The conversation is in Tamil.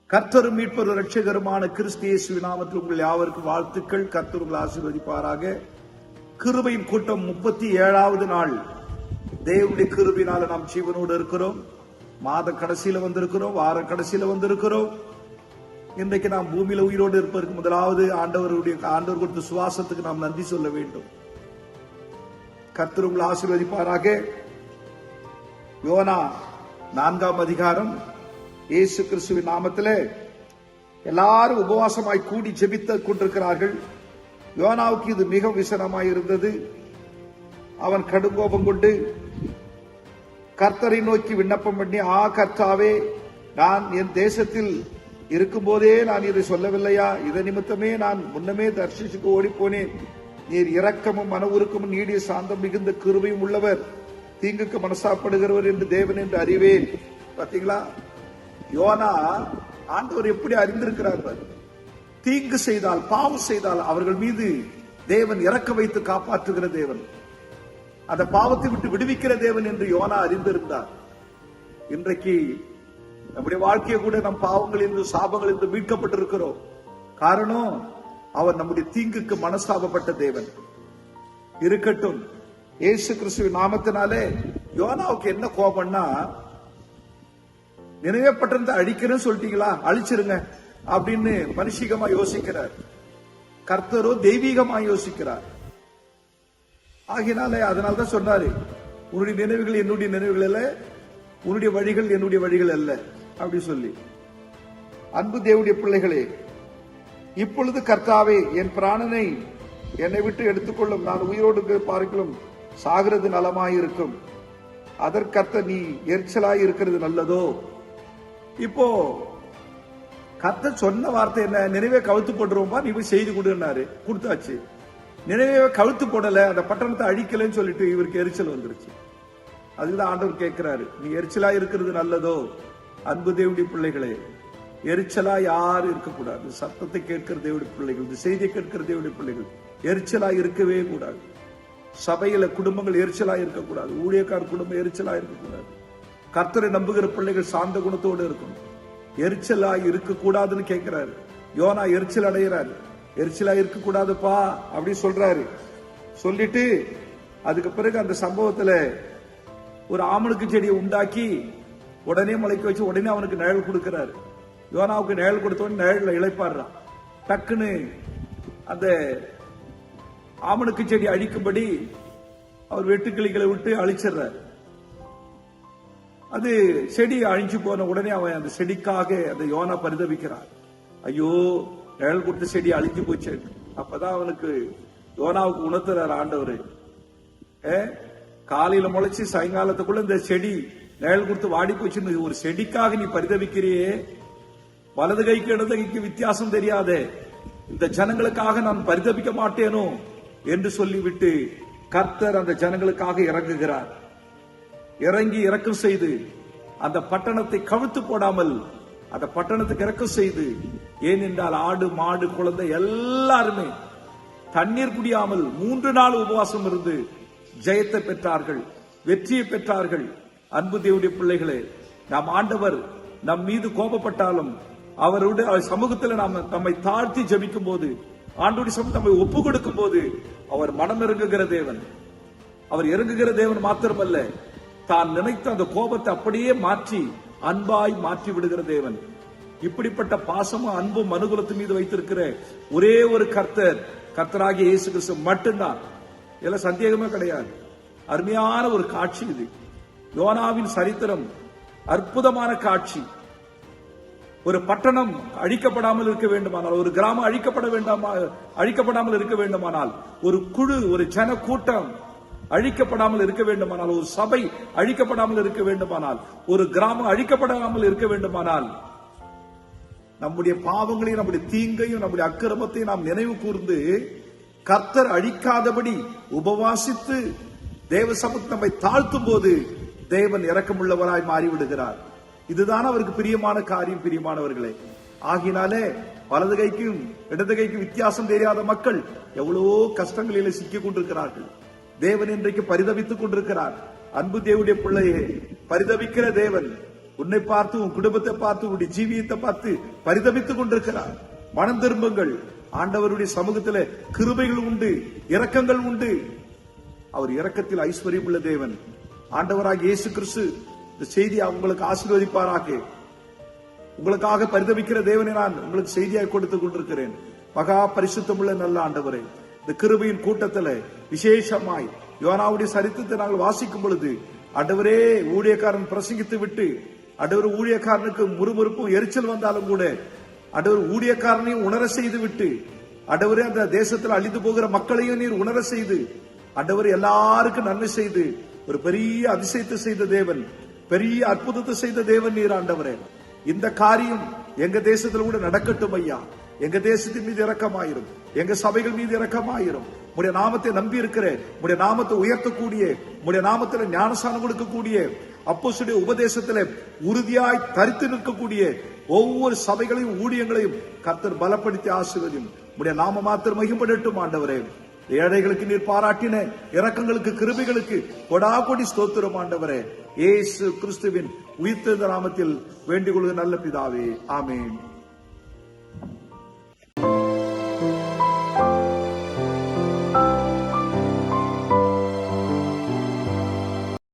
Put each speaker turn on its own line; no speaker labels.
கர்த்தரும் மீட்பரும் இரட்சகருமான கிறிஸ்து இயேசுவின் நாமத்தில் உங்கள் யாவருக்கும் வாழ்த்துக்கள். கர்த்தர் உங்களை ஆசீர்வதிப்பாராக. கிருபையின் கூட்டம் 37வது நாள். தேவனுடைய கிருபையினால நாம் ஜீவனோடு இருக்கிறோம். மாத கடைசியில வந்திருக்கிறோம், வார கடைசியில வந்திருக்கிறோம். இன்றைக்கு நாம் பூமியில உயிரோடு இருப்பதற்கு முதலாவது ஆண்டவர் கொடுத்த சுவாசத்துக்கு நாம் நன்றி சொல்ல வேண்டும். கர்த்தர் உங்களை ஆசீர்வதிப்பாராக. யோனா 4ஆம் அதிகாரம். இயேசு கிறிஸ்துவின் நாமத்திலே எல்லாரும் உபவாசமாய் கூடி ஜெபித்துக் கொண்டிருக்கிறார்கள். யோனாவுக்கு இது மிக விசனமாய் இருந்தது. அவன் கடுங்கோபம் கொண்டு கர்த்தரை நோக்கி விண்ணப்பம் பண்ணி, கர்த்தாவே, நான் என் தேசத்தில் இருக்கும் போதே நான் இதை சொல்லவில்லையா? இதை நிமித்தமே நான் முன்னமே தர்ஷிசுக்கு ஓடிப்போனேன். நீர் இரக்கமும் மன உருக்கமும் நீடிய சாந்தம் மிகுந்த கிருபையும் உள்ளவர், தீங்குக்கு மனசாப்படுகிறவர் என்று தேவன் என்று அறிவேன். பாத்தீங்களா, யோனா ஆண்டவர் எப்படி அறிந்திருக்கிறார்? தீங்கு செய்தால், பாவம் செய்தால் அவர்கள் மீது தேவன் இறக்க வைத்து காப்பாற்றுகிற தேவன், அந்த பாவத்தை விட்டு விடுவிக்கிற தேவன் என்று யோனா அறிந்திருந்தார். இன்றைக்கு நம்முடைய வாழ்க்கையை கூட நம் பாவங்களிலிருந்து சாபங்களிலிருந்து மீட்கப்பட்டிருக்கிறோம். காரணம், அவர் நம்முடைய தீங்குக்கு மனஸ்தாபப்பட்ட தேவன். இருக்கட்டும், இயேசு கிறிஸ்துவின் நாமத்தினாலே யோனாவுக்கு என்ன கோபம்னா, நினைவே பட்டணத்தை அழிக்கிறேன்னு சொல்லிட்டீங்களா, அழிச்சிருங்க அப்படின்னு மனுஷிகமா யோசிக்கிறார். கர்த்தரோ தெய்வீகமா யோசிக்கிறார். ஆகினாலே அதனால்தான் சொன்னாரு, உன்னுடைய நினைவுகள் என்னுடைய நினைவுகள் அல்ல, உன்னுடைய வழிகள் என்னுடைய வழிகள் அல்ல அப்படி சொல்லி. அன்பு தேவனுடைய பிள்ளைகளே, இப்பொழுது கர்த்தாவே, என் பிராணனை என்னை விட்டு எடுத்துக்கொள்ளும். நான் உயிரோடு பார்க்கலும் சாகிறது நலமாயிருக்கும். அதற்கர்த்த நீ எரிச்சலாய் இருக்கிறது நல்லதோ? இப்போ கர்த்தர் சொன்ன வார்த்தை என்ன? நினைவே கவுத்து போட்டுருவோம்பா, நீ போய் செய்து கொடுன்னாரு. கொடுத்தாச்சு. நினைவே கவுத்து போடல, அந்த பட்டணத்தை அழிக்கலன்னு சொல்லிட்டு இவருக்கு எரிச்சல் வந்துருச்சு. அதுதான் ஆண்டவர் கேட்கிறாரு, நீ எரிச்சலா இருக்கிறது நல்லதோ? அன்பு தேவனுடைய பிள்ளைகளே, எரிச்சலா யாரும் இருக்கக்கூடாது. சத்தத்தை கேட்கிற தேவனுடைய பிள்ளைகள், இந்த செய்தியை கேட்கிற தேவனுடைய பிள்ளைகள் எரிச்சலா இருக்கவே கூடாது. சபையில குடும்பங்கள் எரிச்சலா இருக்கக்கூடாது. ஊழியக்கார குடும்பம் எரிச்சலா இருக்கக்கூடாது. கர்த்தரை நம்புகிற பிள்ளைகள் சாந்த குணத்தோடு இருக்கணும். எரிச்சலா இருக்கக்கூடாதுன்னு கேட்கிறாரு. யோனா எரிச்சல் அடைகிறாரு. எரிச்சலா இருக்கக்கூடாதுப்பா அப்படி சொல்றாரு. சொல்லிட்டு அதுக்கு பிறகு அந்த சம்பவத்துல ஒரு ஆமணுக்கு செடியை உண்டாக்கி உடனே முளைக்க வச்சு உடனே அவனுக்கு நிழல் கொடுக்கிறாரு. யோனாவுக்கு நிழல் கொடுத்தோன்னு நிழல்ல இளைப்பாடுறான். டக்குன்னு அந்த ஆமணுக்கு செடி அழிக்கும்படி அவர் வெட்டுக்கிளிகளை விட்டு அழிச்சிடுறாரு. அது செடி அழிஞ்சு போன உடனே அவன் அந்த செடிக்காக அந்த யோனா பரிதவிக்கிறான். ஐயோ, நிழல் கொடுத்த செடி அழிஞ்சு போச்சு. அப்பதான் அவனுக்கு யோனாவுக்கு உணர்த்துறாரு ஆண்டவர், காலையில முளைச்சு சாயங்காலத்துக்குள்ள இந்த செடி நிழல் கொடுத்து வாடி போச்சுன்னு ஒரு செடிக்காக நீ பரிதவிக்கிறியே, வலது கைக்கு இடது கைக்கு வித்தியாசம் தெரியாதே, இந்த ஜனங்களுக்காக நான் பரிதபிக்க மாட்டேனோ என்று சொல்லிவிட்டு கர்த்தர் அந்த ஜனங்களுக்காக இறங்குகிறார். இறங்கி இறக்கம் செய்து அந்த பட்டணத்தை கவிழ்த்து போடாமல் அந்த பட்டணத்துக்கு இறக்கம் செய்து, ஏனென்றால் ஆடு மாடு குழந்தை எல்லாருமே தண்ணீர் குடியாமல் 3 நாள் உபவாசம் இருந்து ஜெயத்தை பெற்றார்கள், வெற்றியை பெற்றார்கள். அன்பு தேவனுடைய பிள்ளைகளே, நாம் ஆண்டவர் நம் மீது கோபப்பட்டாலும் அவருடைய சமூகத்தில் நாம் நம்மை தாழ்த்தி ஜெபிக்கும் போது, ஆண்டவருடைய சமூகம் நம்மை ஒப்பு கொடுக்கும் போது அவர் மனம் இறங்குகிற தேவன். அவர் இறங்குகிற தேவன் மாத்திரமல்ல, தான் நினைத்த அந்த கோபத்தை அப்படியே மாற்றி அன்பாய் மாற்றி விடுகிற தேவன். இப்படிப்பட்ட பாசமும் அன்பும் மனுகுலத்து மீது வைத்திருக்கிற ஒரே ஒரு கர்த்தராகிய இயேசு கிறிஸ்து மட்டும்தான். இதெல்லாம் சந்தேகமே கிடையாது. அருமையான ஒரு காட்சி இது. யோனாவின் சரித்திரம் அற்புதமான காட்சி. ஒரு பட்டணம் அழிக்கப்படாமல் இருக்க வேண்டுமானால், ஒரு கிராமம் அழிக்கப்படாமல் இருக்க வேண்டுமானால், ஒரு குழு, ஒரு ஜன கூட்டம் அழிக்கப்படாமல் இருக்க வேண்டுமானால், ஒரு சபை அழிக்கப்படாமல் இருக்க வேண்டுமானால், ஒரு கிராமம் அழிக்கப்படாமல் இருக்க வேண்டுமானால், நம்முடைய பாவங்களையும் நம்முடைய தீங்கையும் நம்முடைய அக்கிரமத்தையும் நாம் நினைவு கூர்ந்து கர்த்தர் அழிக்காதபடி உபவாசித்து தேவ சமூகத்தை நம்மை தாழ்த்தும் போது தேவன் இரக்கமுள்ளவராய் மாறிவிடுகிறார். இதுதான் அவருக்கு பிரியமான காரியம். பிரியமானவர்களே, ஆகினாலே வலது கைக்கும் இடது கைக்கும் வித்தியாசம் தெரியாத மக்கள் எவ்வளவோ கஷ்டங்களிலே சிக்கிக் கொண்டிருக்கிறார்கள். தேவன் இன்றைக்கு பரிதவித்துக் கொண்டிருக்கிறார். அன்பு தேவனுடைய பிள்ளையே, பரிதவிக்கிற தேவன் உன்னை பார்த்து, உன் குடும்பத்தை பார்த்து, உன்னுடைய ஜீவியத்தை பார்த்து பரிதபித்துக் கொண்டிருக்கிறார். மனம் திரும்புங்கள். ஆண்டவருடைய சமூகத்தில் கிருபைகள் உண்டு, இரக்கங்கள் உண்டு. அவர் இரக்கத்தில் ஐஸ்வர்யம் உள்ள தேவன். ஆண்டவராக இயேசு கிறிஸ்து இந்த செய்தியை உங்களுக்கு ஆசீர்வதிப்பாராக. உங்களுக்காக பரிதபிக்கிற தேவனை நான் உங்களுக்கு செய்தியாக கொடுத்துக் கொண்டிருக்கிறேன். மகா பரிசுத்தமுள்ள நல்ல ஆண்டவரே, இந்த கிருபையின் கூட்டத்தில் விசேஷமாய் யோனாவுடைய சரித்திரத்தை நாங்கள் வாசிக்கும் பொழுது, ஆண்டவரே, ஊழியக்காரன் பிரசங்கித்து விட்டு, ஆண்டவர் ஊழியக்காரனுக்கு முறுமுறுப்பும் எரிச்சல் வந்தாலும் கூட, ஆண்டவர் ஊழியக்காரனையும் உணர செய்து விட்டு, ஆண்டவரே, அந்த தேசத்தில் அழிந்து போகிற மக்களையும் நீர் உணர செய்து, ஆண்டவர் எல்லாருக்கும் நன்மை செய்து ஒரு பெரிய அதிசயத்தை செய்த தேவன், பெரிய அற்புதத்தை செய்த தேவன் நீர் ஆண்டவரே. இந்த காரியம் எங்க தேசத்தில் கூட நடக்கட்டும் ஐயா. எங்க தேசத்தின் மீது இரக்கமாயிரும், எங்க சபைகள் மீது இரக்கமாயிரும். உடைய நாமத்தை நம்பி இருக்கிற, உடைய நாமத்தை உயர்த்தக்கூடிய, உடைய நாமத்தில் ஞானஸ்நானம் கொடுக்கக்கூடிய, அப்போஸ்தலருடைய உபதேசத்தில் உறுதியாய் தரித்து நிற்கக்கூடிய ஒவ்வொரு சபைகளையும் ஊழியங்களையும் கர்த்தர் பலப்படுத்தி ஆசீர்வதியும். உடைய நாம மாத்திரம் மகிமைப்படட்டும் ஆண்டவரே. ஏழைகளுக்கு நீர் பாராட்டின இரக்கங்களுக்கு, கிருபைகளுக்கு கொடாகொடி ஸ்தோத்திரம் ஆண்டவரே. இயேசு கிறிஸ்துவின் உயிர்த்தெழுந்த நாமத்தில் வேண்டிக் கொள்கிற நல்ல பிதாவே, ஆமென்.